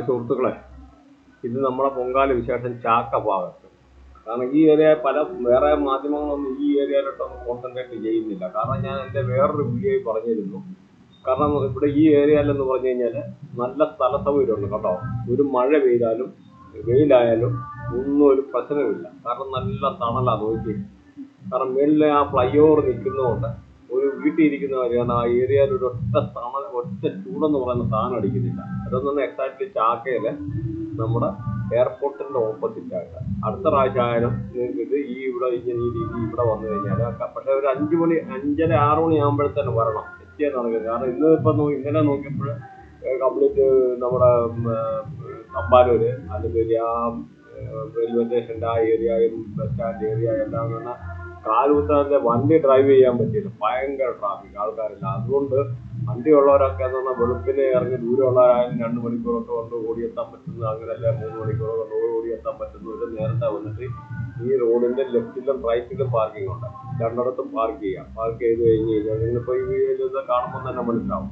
സുഹൃത്തുക്കളെ, ഇത് നമ്മുടെ പൊങ്കാല വിശേഷം ചാക്ക ഭാഗത്ത്. കാരണം ഈ ഏരിയ വേറെ മാധ്യമങ്ങളൊന്നും ഈ ഏരിയയിലോട്ടൊന്നും കോൺസെൻട്രേറ്റ് ചെയ്യുന്നില്ല. കാരണം ഞാൻ എൻ്റെ വേറൊരു വീഡിയോയിൽ പറഞ്ഞിരുന്നു. കാരണം ഇവിടെ ഈ ഏരിയയിലെന്ന് പറഞ്ഞു കഴിഞ്ഞാൽ നല്ല സ്ഥല സൗകര്യമുണ്ട് കേട്ടോ. ഒരു മഴ പെയ്താലും വെയിലായാലും ഒന്നും ഒരു പ്രശ്നമില്ല. കാരണം നല്ല തണലാണ് നോക്കി. കാരണം മേളിലെ ആ ഫ്ലൈ ഓവർ നിൽക്കുന്നതുകൊണ്ട് ഒരു വീട്ടിൽ ഇരിക്കുന്നവരെയാണ് ആ ഏരിയയിൽ ഒരു ഒറ്റ ചൂടെന്ന് പറയുന്ന സാധനം അടിക്കുന്നില്ല. അതൊന്നും എക്സാക്ട്ലി ചാക്കയില് നമ്മുടെ എയർപോർട്ടിന്റെ ഓപ്പോസിറ്റ് ആയിട്ട്. അടുത്ത പ്രാവശ്യം ആയാലും നിങ്ങൾക്ക് ഇത് ഇവിടെ ഇങ്ങനെ ഈ രീതി ഇവിടെ വന്നു കഴിഞ്ഞാൽ, പക്ഷെ ഒരു 5 മണി 5:30 6 മണി ആകുമ്പോഴത്തേന് വരണം, എത്തിയാൽ നടക്കുന്നത്. കാരണം ഇന്നലെ നോക്കിയപ്പോൾ കംപ്ലീറ്റ് നമ്മുടെ തമ്പാനൂര് അല്ലെങ്കിൽ ആ റെയിൽവേ സ്റ്റേഷന്റെ ആ ഏരിയയും ബസ് സ്റ്റാൻഡ് ഏരിയ എല്ലാം പറഞ്ഞാൽ കാലുകുത്താതെ വണ്ടി ഡ്രൈവ് ചെയ്യാൻ പറ്റില്ല. ഭയങ്കര ട്രാഫിക്, ആൾക്കാരില്ല. അതുകൊണ്ട് വണ്ടിയുള്ളവരൊക്കെ എന്ന് പറഞ്ഞാൽ വെളുപ്പിനെ ഇറങ്ങി ദൂരമുള്ളവരായാലും 2 മണിക്കൂറൊക്കെ കൊണ്ട് ഓടിയെത്താൻ പറ്റുന്ന, അങ്ങനെയല്ല 3 മണിക്കൂർ കൊണ്ട് ഓടിയെത്താൻ പറ്റുന്നവർ നേരത്തെ വന്നിട്ട് ഈ റോഡിന്റെ ലെഫ്റ്റിലും റൈറ്റിലും പാർക്കിംഗ് ഉണ്ട്. രണ്ടിടത്തും പാർക്ക് ചെയ്യാം. പാർക്ക് ചെയ്ത് കഴിഞ്ഞ് കഴിഞ്ഞാൽ നിങ്ങളിപ്പോൾ ഈ വീഡിയോയിൽ കാണുമ്പോൾ തന്നെ മനസ്സിലാവും.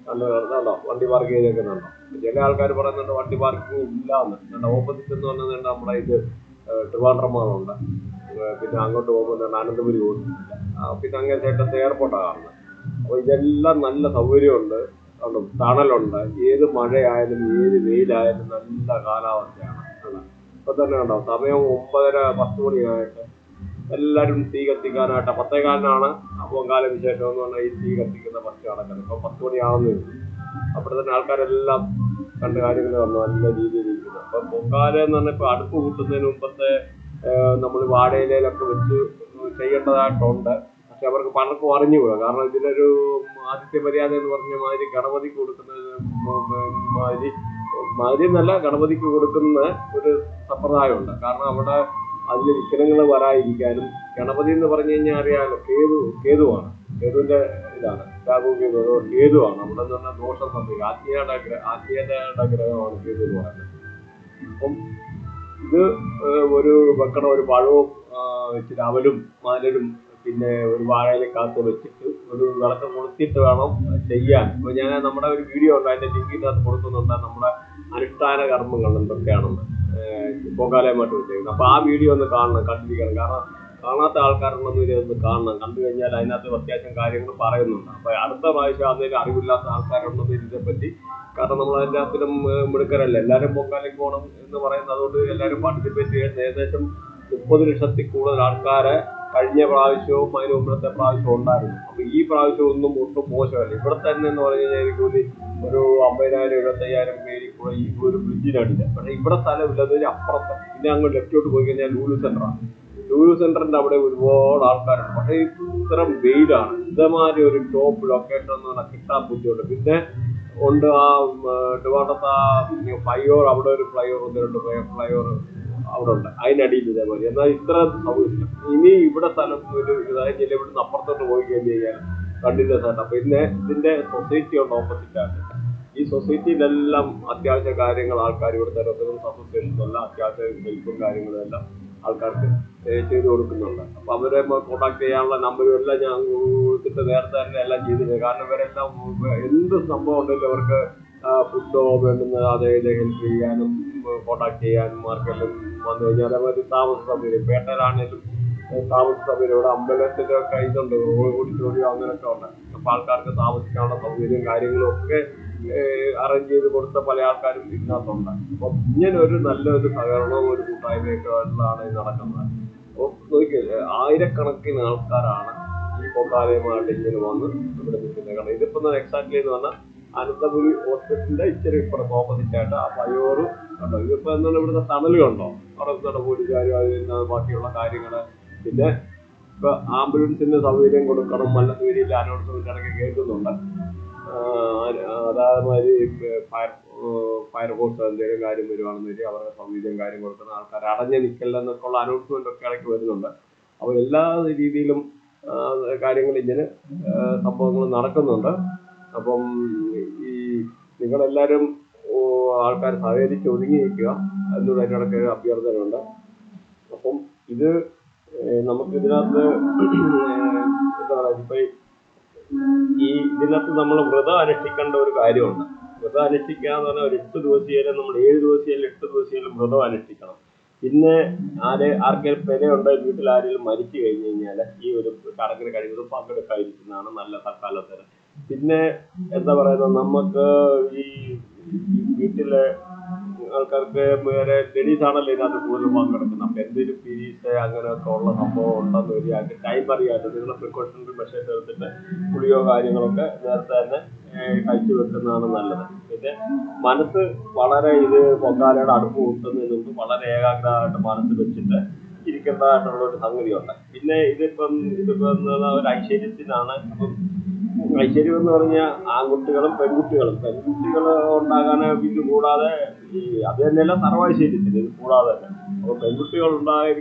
കണ്ടോ വണ്ടി പാർക്ക് ചെയ്തേക്കുന്നുണ്ടോ? ചില ആൾക്കാർ പറയുന്നുണ്ട് വണ്ടി പാർക്കിംഗ് ഇല്ല എന്ന്. ഓപ്പോസിറ്റ് എന്ന് പറഞ്ഞത് നമ്മുടെ ഇത് ട്രിവാൻഡ്രമാണുണ്ട്. പിന്നെ അങ്ങോട്ട് പോകുമ്പോൾ അനന്തപുരി പോകുന്നില്ല. പിന്നെ അങ്ങനെ ചേട്ടത്തെ എയർപോർട്ടാണ് കാണുന്നത്. അപ്പോൾ ഇതെല്ലാം നല്ല സൗകര്യമുണ്ട്, തണലുണ്ട്. ഏത് മഴയായാലും ഏത് വെയിലായാലും നല്ല കാലാവസ്ഥയാണ്. ഇപ്പൊ തന്നെ കണ്ടോ, സമയം 9:30 10 മണിയായിട്ട് എല്ലാവരും തീ കത്തിക്കാനായിട്ട് 10:15 പൊങ്കാല വിശേഷം എന്ന് പറഞ്ഞാൽ ഈ തീ കത്തിക്കുന്ന ഫസ്റ്റ് നടക്കുന്നത്. ഇപ്പൊ 10 മണിയാവുന്നേ ഉള്ളൂ. അപ്പോൾ തന്നെ ആൾക്കാരെല്ലാം കണ്ട കാര്യങ്ങൾ വന്നു നല്ല രീതിയിൽ ഇരിക്കുന്നു. അപ്പൊ പൊങ്കാല എന്ന് പറഞ്ഞാൽ ഇപ്പൊ അടുപ്പ് കൂട്ടുന്നതിന് മുമ്പത്തെ നമ്മൾ വാഴയിലൊക്കെ വെച്ച് ചെയ്യേണ്ടതായിട്ടുണ്ട്. പക്ഷെ അവർക്ക് പലർക്കും അറിഞ്ഞുകൂടാ. കാരണം ഇതിനൊരു ആദിത്യ മര്യാദ എന്ന് പറഞ്ഞ മാതിരി ഗണപതിക്ക് കൊടുക്കുന്നത് മാതിരി എന്നല്ല, ഗണപതിക്ക് കൊടുക്കുന്ന ഒരു സമ്പ്രദായമുണ്ട്. കാരണം അവിടെ അതിൽ വിഘ്നങ്ങൾ വരാതിരിക്കാനും, ഗണപതി എന്ന് പറഞ്ഞു കഴിഞ്ഞാൽ അറിയാമല്ലോ, കേതുവാണ്. കേതുവിന്റെ ഇതാണ് കേതുവാണ്. അവിടെ എന്ന് പറഞ്ഞാൽ ദോഷം സംഭവിക്കും. ആത്മീയതയുടെ ഗ്രഹമാണ് കേതു എന്ന് പറയുന്നത്. അപ്പം ഇത് വെക്കണ ഒരു പഴവും ഇച്ചിരി അവലും മാലരും പിന്നെ ഒരു വാഴയിലേക്കകത്ത് വെച്ചിട്ട് ഒരു വിളക്ക് കൊളുത്തിയിട്ട് വേണം ചെയ്യാൻ. ഇപ്പൊ ഞാൻ നമ്മുടെ ഒരു വീഡിയോ ഉണ്ട്, അതിന്റെ ലിങ്ക് ഇതിനകത്ത് കൊടുക്കുന്നുണ്ട്. നമ്മുടെ അനുഷ്ഠാന കർമ്മങ്ങൾ എന്തൊക്കെയാണെന്ന് പൊങ്കാലയുമായിട്ട് വെച്ചേക്കുന്നത്. അപ്പൊ ആ വീഡിയോ ഒന്ന് കണ്ടിരിക്കണം. കാരണം കാണാത്ത ആൾക്കാരുണ്ടെന്ന് ഇതൊന്ന് കാണണം. കണ്ടു കഴിഞ്ഞാൽ അതിനകത്ത് അത്യാവശ്യം കാര്യങ്ങൾ പറയുന്നുണ്ട്. അപ്പൊ അടുത്ത പ്രാവശ്യം അതിൽ അറിവില്ലാത്ത ആൾക്കാരുണ്ടെന്ന് ഇതിനെപ്പറ്റി. കാരണം നമ്മൾ അതിൻ്റെ അകത്തിലും മിടുക്കരല്ല. എല്ലാവരും പൊങ്കാലയ്ക്ക് പോകണം എന്ന് പറയുന്നത്. അതുകൊണ്ട് എല്ലാവരും പാർട്ടിസിപ്പേറ്റ് ചെയ്യാൻ ഏകദേശം 30 ലക്ഷത്തിൽ കൂടുതൽ ആൾക്കാരെ കഴിഞ്ഞ പ്രാവശ്യവും അതിന് മുമ്പത്തെ പ്രാവശ്യവും ഉണ്ടായിരുന്നു. അപ്പൊ ഈ പ്രാവശ്യം ഒട്ടും മോശമല്ല. ഇവിടെ തന്നെ എന്ന് പറഞ്ഞു കഴിഞ്ഞാൽ എനിക്ക് ഒരു 50,000 75,000 പേര് കൂടെ ഈ ഒരു ബ്രിഡ്ജിനടില്ല. പക്ഷെ ഇവിടെ സ്ഥലമില്ല. അപ്പുറത്ത് പിന്നെ അങ്ങ് ലെഫ്റ്റോട്ട് പോയി കഴിഞ്ഞാൽ ലൂലു സെന്ററാണ്. ലൂലു സെന്ററിന്റെ അവിടെ ഒരുപാട് ആൾക്കാരുണ്ട്. പക്ഷെ ഇത്തരം വെയിലാണ്. ഇതേമാതിരി ഒരു ടോപ്പ് ലൊക്കേഷൻ എന്ന് പറഞ്ഞാൽ കിട്ടാൻ ബുദ്ധിമുട്ട്. പിന്നെ ഉണ്ട് ആ ട്രിവാൻഡ്രത്ത് ആ ഫ്ലൈ ഓവർ, അവിടെ ഒരു ഫ്ലൈ ഓവർ, 2 ഫ്ലൈ ഓവർ അവിടെ ഉണ്ട്. അതിനടിയിൽ ഇതേപോലെ. എന്നാൽ ഇത്ര സൗകര്യം ഇനി ഇവിടെ സ്ഥലം ഒരു ഇതായിട്ട് ഇവിടുന്ന് അപ്പുറത്തോട്ട് പോയി കഴിഞ്ഞാൽ കണ്ടില്ല സെറ്റപ്പ്. പിന്നെ ഇതിന്റെ സൊസൈറ്റി ഉണ്ട് ഓപ്പോസിറ്റായിട്ട്. ഈ സൊസൈറ്റിയിലെല്ലാം അത്യാവശ്യ കാര്യങ്ങൾ ആൾക്കാർ ഇവിടുത്തെ റെസിഡൻസ് അസോസിയേഷനിലെല്ലാം അത്യാവശ്യം ഹെൽപ്പും കാര്യങ്ങളും എല്ലാം ആൾക്കാർക്ക് ചെയ്ത് കൊടുക്കുന്നുണ്ട്. അപ്പൊ അവരെ കോൺടാക്ട് ചെയ്യാനുള്ള നമ്പറും എല്ലാം ഞാൻ കൊടുത്തിട്ട് നേരത്തെ തന്നെ എല്ലാം ചെയ്തിട്ടുണ്ട്. കാരണം ഇവരെല്ലാം എന്ത് സംഭവം ഉണ്ടെങ്കിലും അവർക്ക് ഫുഡോ വേണ്ടുന്നത് അതായത് ഹെൽപ്പ് ചെയ്യാനും കോൺടാക്ട് ചെയ്യാനും ആർക്കെല്ലാം വന്നു കഴിഞ്ഞാൽ അതേമാതിരി താമസ സൗകര്യം പേട്ടയിലാണേലും താമസ സൗകര്യം. ഇവിടെ അമ്പലത്തിന്റെ ഒക്കെ ഇതുണ്ട്, ഓഡിറ്റോറിയം അങ്ങനെയൊക്കെ ഉണ്ട്. അപ്പൊ ആൾക്കാർക്ക് താമസിക്കാനുള്ള സൗകര്യം കാര്യങ്ങളും ഒക്കെ അറേഞ്ച് ചെയ്ത് കൊടുത്ത പല ആൾക്കാരും ഇതിനകത്തുണ്ട്. അപ്പൊ ഇങ്ങനെ ഒരു നല്ലൊരു സഹകരണവും ഒരു കൂട്ടായ്മയൊക്കെ ഉള്ളതാണ് ഇത് നടക്കുന്നത്. അപ്പോൾ നോക്കിയല്ലേ, ആയിരക്കണക്കിന് ആൾക്കാരാണ് ഈ പൊങ്കാലയുമായിട്ട് ഇങ്ങനെ വന്ന് ഇവിടെ നിൽക്കുന്നത്. കാരണം ഇതിപ്പോ എക്സാക്ട്ലി എന്ന് പറഞ്ഞാൽ അനന്തപുരി ഹോസ്പിറ്റലിന്റെ ഇച്ചിരി ഇപ്പുറത്ത് ഓപ്പോസിറ്റ് ആയിട്ട് ആ ഫ്ലൈഓവർ കണ്ടോ. ഇതിപ്പോ എന്താണ് ഇവിടുത്തെ തണൽ കണ്ടോ, അവിടെ പോലീസുകാരും അതിന് ബാക്കിയുള്ള കാര്യങ്ങള്. പിന്നെ ഇപ്പൊ ആംബുലൻസിന്റെ സൗകര്യം കൊടുക്കണം, മല്ലശ്ശേരിയിൽ അനൗൺസ്മെന്റ് ഇടയ്ക്ക് കേൾക്കുന്നുണ്ട്. അതേമാതിരി ഫയർഫോഴ്സ് എന്തെങ്കിലും കാര്യം വരുവാണെന്ന് അവരുടെ സൗകര്യം കാര്യം കൊടുക്കുന്ന ആൾക്കാർ അടഞ്ഞു നിൽക്കില്ലെന്നൊക്കെ ഉള്ള അനൗൺസ്മെന്റ് ഒക്കെ ഇടയ്ക്ക് വരുന്നുണ്ട്. അപ്പോൾ എല്ലാ രീതിയിലും കാര്യങ്ങൾ ഇങ്ങനെ സംഭവങ്ങൾ നടക്കുന്നുണ്ട്. അപ്പം ഈ നിങ്ങളെല്ലാവരും ആൾക്കാർ സഹകരിച്ച് ഒതുങ്ങിയിരിക്കുക എന്നൊരു അതിനിടയ്ക്ക് അഭ്യർത്ഥനയുണ്ട്. അപ്പം ഇത് നമുക്ക് ഇതിനകത്ത് എന്താ പറയുക, ഇപ്പൊ ഇതിനകത്ത് നമ്മൾ വ്രതം അനുഷ്ഠിക്കേണ്ട ഒരു കാര്യമുണ്ട്. വ്രതം അനുഷ്ഠിക്കുക എന്ന് പറഞ്ഞാൽ ഒരു 8 ദിവസേലും നമ്മൾ 7 ദിവസേലും 8 ദിവസേലും വ്രതം അനുഷ്ഠിക്കണം. പിന്നെ ആർക്കെങ്കിലും പെരയുണ്ടോ വീട്ടിൽ ആരെങ്കിലും മരിച്ചു കഴിഞ്ഞു കഴിഞ്ഞാൽ ഈ ഒരു ചടങ്ങിന് കഴിവതും പങ്കെടുക്കാതിരിക്കുന്നതാണ് നല്ല തൽക്കാലത്തിന്. പിന്നെ എന്താ പറയുന്നത്, നമുക്ക് ഈ വീട്ടിലെ ആൾക്കാർക്ക് വേറെ ലേഡീസ് ആണല്ലോ ഇതിനകത്ത് കൂടുതലും പങ്കെടുക്കുന്നത്. അപ്പം എന്തെങ്കിലും പീരീഡ്സ് അങ്ങനെയൊക്കെ ഉള്ള സംഭവം ഉണ്ടെന്ന് വരിക ടൈം അറിയാതെ നിങ്ങളുടെ പ്രിക്കോഷണറി മെഷേഴ്സ് എടുത്തിട്ട് കുളിയോ കാര്യങ്ങളൊക്കെ നേരത്തെ തന്നെ കഴിച്ചു വെക്കുന്നതാണ് നല്ലത്. പിന്നെ മനസ്സ് വളരെ ഇത് പൊങ്കാലയുടെ അടുപ്പ് കൂട്ടുന്നതിന് മുമ്പ് വളരെ ഏകാഗ്രമായിട്ട് മനസ്സ് വെച്ചിട്ട് ഇരിക്കേണ്ടതായിട്ടുള്ള ഒരു സംഗതിയുണ്ട്. പിന്നെ ഇതിപ്പം ഒരു ഐശ്വര്യത്തിനാണ്. അപ്പം ഐശ്വര്യം എന്ന് പറഞ്ഞാൽ ആൺകുട്ടികളും പെൺകുട്ടികൾ ഉണ്ടാകാൻ ഇത് കൂടാതെ അത് തന്നെയല്ല സർവൈശ്വര്യത്തിന് ഇത് കൂടാതെ തന്നെ. അപ്പോൾ പെൺകുട്ടികൾ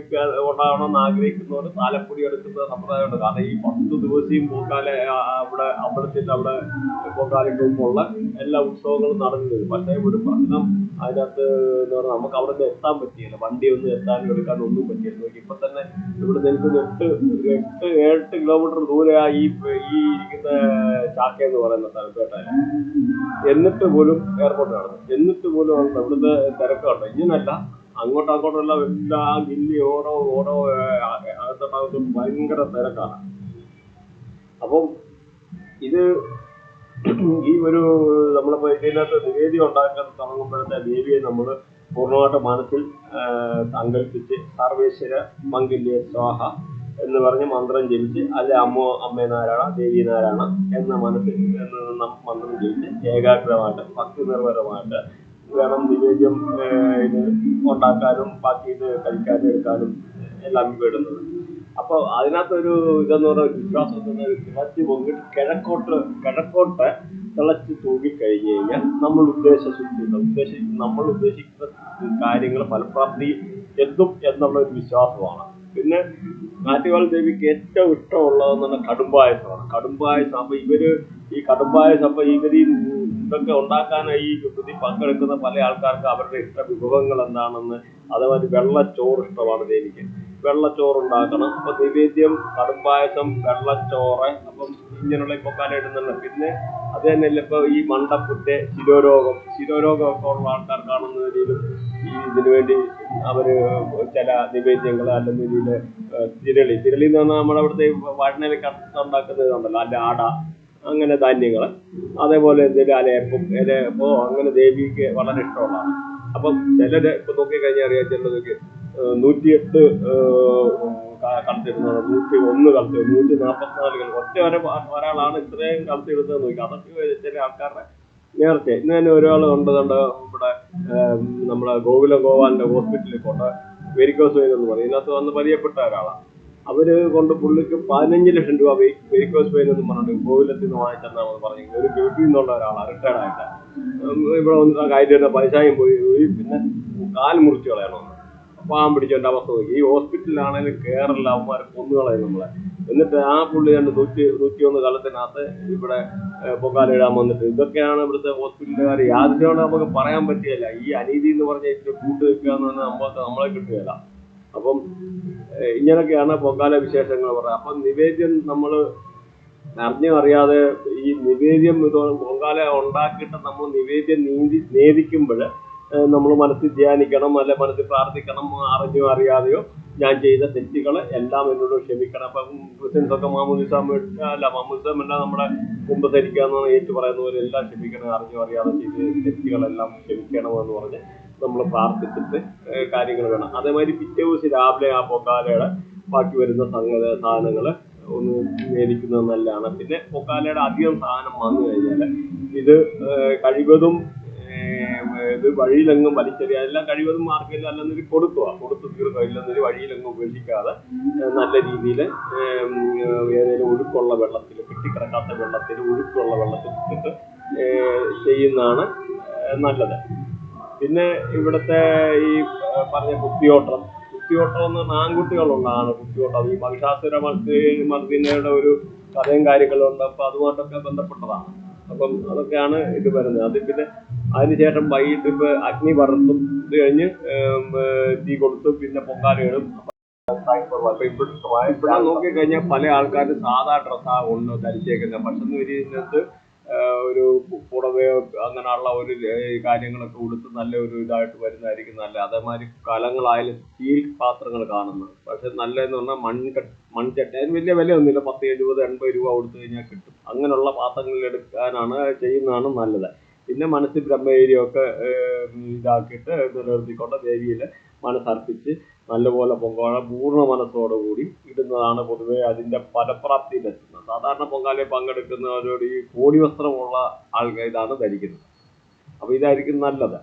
ഉണ്ടാകണമെന്ന് ആഗ്രഹിക്കുന്നവർ താലപ്പൊടി എടുക്കുന്ന സമ്പ്രദായമുണ്ട്. കാരണം ഈ 10 ദിവസവും പൊങ്കാല അവിടെ അമ്പലത്തിൻ്റെ അവിടെ പൊങ്കാലയ്ക്ക് മുമ്പുള്ള എല്ലാ ഉത്സവങ്ങളും നടന്നു വരും. പക്ഷേ ഒരു പ്രശ്നം അതിനകത്ത് എന്ന് പറഞ്ഞാൽ നമുക്ക് അവിടെ നിന്ന് എത്താൻ പറ്റിയില്ല, വണ്ടി ഒന്നും എത്താനും എടുക്കാനും ഒന്നും പറ്റിയില്ല. ഇപ്പം തന്നെ ഇവിടെ നിൽക്കുന്ന 8 കിലോമീറ്റർ ദൂരെയായി ഈ ഇരിക്കുന്ന ചാക്ക എന്ന് പറയുന്ന സ്ഥലപ്പേട്ട. എന്നിട്ട് പോലും എയർപോർട്ട് നടന്നു, എന്നിട്ട് പോലും ഇവിടുത്തെ തിരക്കുണ്ട്. ഇങ്ങനല്ല, അങ്ങോട്ടുള്ള എല്ലാ ജില്ലി ഓരോ അകത്തോട്ടും ഭയങ്കര തിരക്കാണ്. അപ്പം ഇത് ഈ ഒരു നമ്മളിപ്പോൾ ഇതിനകത്ത് നിവേദ്യം ഉണ്ടാക്കാൻ തുടങ്ങുമ്പോഴത്തെ ദേവിയെ നമ്മൾ പൂർണ്ണമായിട്ട് മനസ്സിൽ സങ്കല്പിച്ച് സർവേശ്വര മംഗല്യ സ്വാഹ എന്ന് പറഞ്ഞ് മന്ത്രം ജപിച്ച് അല്ലെ അമ്മേ നാരായണ ദേവി നാരായണ എന്ന മനസ്സിൽ മന്ത്രം ജപിച്ച് ഏകാഗ്രമായിട്ട് ഭക്തി നിർഭരമായിട്ട് വേണം നിവേദ്യം ഇത് ഉണ്ടാക്കാനും ബാക്കി ഇത് കഴിക്കാനും എടുക്കാനും എല്ലാം വിടുന്നത്. അപ്പോൾ അതിനകത്തൊരു ഇതെന്ന് പറഞ്ഞ വിശ്വാസം തിളച്ച് പൊങ്ങിട്ട് കിഴക്കോട്ട് തിളച്ച് തൂങ്ങിക്കഴിഞ്ഞ് കഴിഞ്ഞാൽ നമ്മൾ നമ്മൾ ഉദ്ദേശിക്കുന്ന കാര്യങ്ങൾ ഫലപ്രാപ്തി എത്തും എന്നുള്ള ഒരു വിശ്വാസമാണ്. പിന്നെ ആറ്റുകാൽ ദേവിക്ക് ഏറ്റവും ഇഷ്ടമുള്ളതെന്ന് പറഞ്ഞാൽ കടുംബായസമാണ്. കടുംബായസം അപ്പോൾ ഈ കടുംബായസം അപ്പോൾ ഇതൊക്കെ ഉണ്ടാക്കാനായി ഈ പങ്കെടുക്കുന്ന പല ആൾക്കാർക്ക് അവരുടെ ഇഷ്ട വിഭവങ്ങൾ എന്താണെന്ന്, അതേമാതിരി വെള്ളച്ചോറ് ഇഷ്ടമാണ് ദേവിക്ക്. വെള്ളച്ചോറ് ഉണ്ടാക്കണം. അപ്പൊ നിവേദ്യം കടുംബായസം വെള്ളച്ചോറ്. അപ്പം ഇങ്ങനെയുള്ള പൊങ്കാല ഇടുന്നുണ്ട്. പിന്നെ അത് തന്നെയല്ല ഇപ്പൊ ഈ മണ്ടപ്പുറ്റ് ശിരോരോഗമൊക്കെ ഉള്ള ആൾക്കാർക്കാണെന്ന രീതിയിലും ഈ ഇതിനു വേണ്ടി അവര് ചില നിവേദ്യങ്ങൾ അല്ലെങ്കിൽ ഇതില് തിരളി എന്ന് പറഞ്ഞാൽ നമ്മുടെ അവിടുത്തെ വഴനയിൽ ഉണ്ടാക്കുന്ന ഇതുണ്ടല്ലോ, അല്ല ആട അങ്ങനെ ധാന്യങ്ങൾ, അതേപോലെ എന്തെങ്കിലും ഇലയപ്പോ അങ്ങനെ ദേവിക്ക് വളരെ ഇഷ്ടമുള്ളതാണ്. അപ്പം ചിലര് ഇപ്പൊ നോക്കിക്കഴിഞ്ഞാൽ അറിയാം, ചിലതൊക്കെ 108 കളത്തിടുന്നത്, 101 കളത്തി, 144 ഒരാളാണ് ഇത്രയും കളത്തിടുന്നത് നോക്കി. അതൊക്കെ ചില ആൾക്കാരുടെ നേരത്തെ ഇന്ന് തന്നെ ഒരാൾ ഉണ്ടതുണ്ട് ഇവിടെ നമ്മുടെ ഗോകുലന്റെ ഹോസ്പിറ്റലിൽ കൊണ്ട് വെരിക്കോസ് വെയിൻ എന്ന് പറയും. ഇതിനകത്ത് വന്ന് പരിചയപ്പെട്ട ഒരാളാണ്. അവര് കൊണ്ട് പുള്ളിക്ക് 15 ലക്ഷം രൂപ വെരിക്കോസ് വെയിൻ എന്ന് പറഞ്ഞിട്ട് ഗോകുലത്തിൽ നിന്ന് വാങ്ങിച്ചെന്നാണ് പറഞ്ഞത്. ഒരു ഗൾഫിൽ നിന്നുള്ള ഒരാളാണ്, റിട്ടയർഡ് ആയിട്ട്. ഇവിടെ വന്ന് കാര്യം പൈസയും പോയി, പിന്നെ കാൽ മുറിച്ച് കളയണമെന്ന് പാവം പിടിച്ചവന്റെ അവസ്ഥ നോക്കി. ഈ ഹോസ്പിറ്റലിലാണെങ്കിലും കേരള അവന്മാരെ കൊന്നുകളയും നമ്മളെ. എന്നിട്ട് ആ പുള്ളി 101 കാലത്തിനകത്ത് ഇവിടെ പൊങ്കാല ഇടാൻ വന്നിട്ട് ഇതൊക്കെയാണ് ഇവിടുത്തെ ഹോസ്പിറ്റലുകാർ. യാതൊരു നമുക്ക് പറയാൻ പറ്റിയല്ല. ഈ അനീതി എന്ന് പറഞ്ഞ ഇതിന്റെ കൂട്ട് വെക്കുക എന്ന് പറഞ്ഞാൽ നമ്മളെ കിട്ടുകയില്ല. അപ്പം ഇങ്ങനൊക്കെയാണ് പൊങ്കാല വിശേഷങ്ങൾ പറയുന്നത്. അപ്പം നിവേദ്യം നമ്മൾ അറിഞ്ഞും അറിയാതെ ഈ നിവേദ്യം പൊങ്കാല ഉണ്ടാക്കിയിട്ട് നമ്മൾ നിവേദ്യം നേദിക്കുമ്പോൾ നമ്മൾ മനസ്സിൽ ധ്യാനിക്കണം, അല്ലെ മനസ്സിൽ പ്രാർത്ഥിക്കണം. അറിഞ്ഞോ അറിയാതെയോ ഞാൻ ചെയ്ത തെറ്റുകൾ എല്ലാം എന്നോട് ക്ഷമിക്കണം. അപ്പം ക്രിസ്ത്യൻസ് ഒക്കെ മാമൂദിസമല്ല നമ്മുടെ മുമ്പ് ധരിക്കാന്ന് ഏറ്റു പറയുന്ന പോലെ എല്ലാം ക്ഷമിക്കണം, അറിഞ്ഞോ അറിയാതെ ചെയ്ത് തെറ്റുകളെല്ലാം ക്ഷമിക്കണമെന്ന് പറഞ്ഞ് നമ്മൾ പ്രാർത്ഥിച്ചിട്ട് കാര്യങ്ങൾ വേണം. അതേമാതിരി പിറ്റേ ദിവസം രാവിലെ ആ പൊങ്കാലയുടെ ബാക്കി വരുന്ന സാധനങ്ങൾ ഒന്ന് നേദിക്കുന്നത് നല്ലതാണ്. പിന്നെ പൊങ്കാലയുടെ അധികം സാധനം വന്നു കഴിഞ്ഞാൽ ഇത് കഴിവതും ഇത് വഴിയിലെങ്ങും വലിച്ചെറിയ, എല്ലാം കഴിവതും മാർക്കില്ല, അല്ലെന്നൊരു കൊടുത്തു തീർക്കുക, ഇല്ലെന്നൊരു വഴിയിലെങ്ങും ഉപേക്ഷിക്കാതെ നല്ല രീതിയിൽ ഏതെങ്കിലും ഒഴുക്കുള്ള വെള്ളത്തിൽ, കെട്ടിക്കിടക്കാത്ത വെള്ളത്തിൽ, ഒഴുക്കുള്ള വെള്ളത്തിൽ ഇട്ടിട്ട് ചെയ്യുന്നതാണ് നല്ലത്. പിന്നെ ഇവിടുത്തെ ഈ പറഞ്ഞ കുത്തിയോട്ടം എന്ന് പറഞ്ഞാൽ ആൺകുട്ടികളുള്ളതാണ് കുത്തിയോട്ടം. ഈ മഹിഷാസുര മർദിനിയുടെ ഒരു കഥയും കാര്യങ്ങളുണ്ട്. അപ്പൊ അതുമായിട്ടൊക്കെ ബന്ധപ്പെട്ടതാണ്. അപ്പം അതൊക്കെയാണ് ഇത് വരുന്നത്. അത് പിന്നെ അതിനുശേഷം വൈകിട്ട് ഇപ്പൊ അഗ്നി പടർത്തും, ഇത് കഴിഞ്ഞ് തീ കൊടുത്തും പിന്നെ പൊങ്കാലയിടും. ഇവിടെ നോക്കിക്കഴിഞ്ഞാൽ പല ആൾക്കാരും സാധാ ഡ്രസ്സാ കൊണ്ട് ധരിച്ചേക്കുന്നത്. പക്ഷെ ഇതിനകത്ത് ഒരു പുടവയോ അങ്ങനെയുള്ള ഒരു കാര്യങ്ങളൊക്കെ ഉടുത്ത് നല്ല ഒരു ഇതായിട്ട് വരുന്നതായിരിക്കും നല്ല. അതേമാതിരി കലങ്ങളായാലും സ്റ്റീൽ പാത്രങ്ങൾ കാണുന്നത്, പക്ഷെ നല്ലതെന്ന് പറഞ്ഞാൽ മൺചട്ടി. അതിന് വലിയ വിലയൊന്നുമില്ല, 10, 70, 80 രൂപ കൊടുത്തു കഴിഞ്ഞാൽ കിട്ടും. അങ്ങനെയുള്ള പാത്രങ്ങളിൽ എടുക്കാനാണ് ചെയ്യുന്നതാണ് നല്ലത്. പിന്നെ മനസ്സിൽ ബ്രഹ്മചര്യമൊക്കെ ഇതാക്കിയിട്ട് നിലനിർത്തിക്കൊണ്ട് ദേവിയിൽ മനസ്സർപ്പിച്ച് നല്ലപോലെ പൊങ്കാല പൂർണ്ണ മനസ്സോടുകൂടി ഇടുന്നതാണ് പൊതുവെ അതിൻ്റെ ഫലപ്രാപ്തിയിലെത്തുന്നത്. സാധാരണ പൊങ്കാലയിൽ പങ്കെടുക്കുന്നവരോട് ഈ കോടി വസ്ത്രമുള്ള ആൾക്കാർ ഇതാണ് ധരിക്കുന്നത്. അപ്പോൾ ഇതായിരിക്കും നല്ലത്.